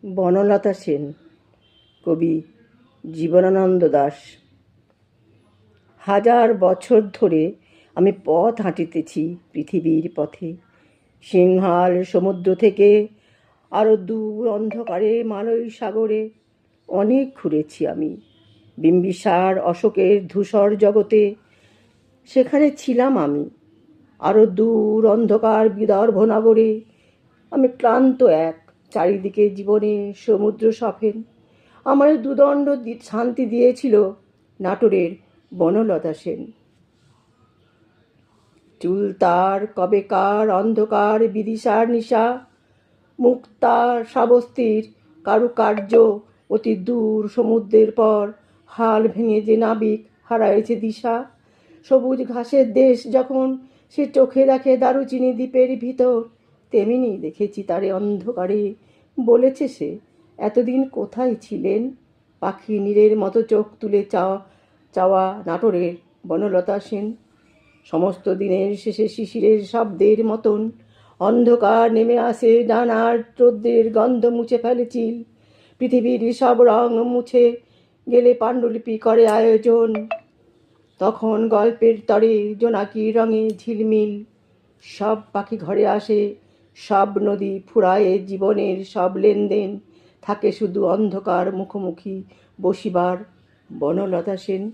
বনলতা সেন। কবি জীবনানন্দ দাশ। হাজার বছর ধরে আমি পথ হাঁটিতেছি পৃথিবীর পথে। সিংহাল সমুদ্র থেকে আরো দূর অন্ধকারে মালয় সাগরে অনেক ঘুরেছি আমি। বিম্বিসার অশোকের ধূসর জগতে সেখানে ছিলাম আমি। আরো দূর অন্ধকার বিদর্ভ নগরে আমি ক্লান্ত এক, চারিদিকে জীবনে সমুদ্র সফেন। আমার দুদণ্ড শান্তি দিয়েছিল নাটোরের বনলতা সেন। চুল তার কবেকার অন্ধকার বিদিশার নিশা, মুক্তা শ্রাবস্তীর কারুকার্য অতি দূর সমুদ্রের পর হাল ভেঙে যে নাবিক হারাইছে দিশা। সবুজ ঘাসের দেশ যখন সে চোখে দেখে দারুচিনি দ্বীপের ভিতর, তেমনি দেখেছি তারে অন্ধকারে। বলেছে সে, এতদিন কোথায় ছিলেন? পাখি নীরের মতো চোখ তুলে চাওয়া নাটোরের বনলতা সেন। সমস্ত দিনের শেষে শিশিরের শব্দের মতন অন্ধকার নেমে আসে, ডানার রৌদ্রের গন্ধ মুছে ফেলে চিল। পৃথিবীর সব রং মুছে গেলে পাণ্ডুলিপি করে আয়োজন। তখন গল্পের তরে জোনাকি রঙে ঝিলমিল। সব পাখি ঘরে আসে, সব নদী ফুরায়ে, জীবনের সব লেনদেন থাকে শুধু অন্ধকার মুখোমুখি বসিবার। বনলতা সেন।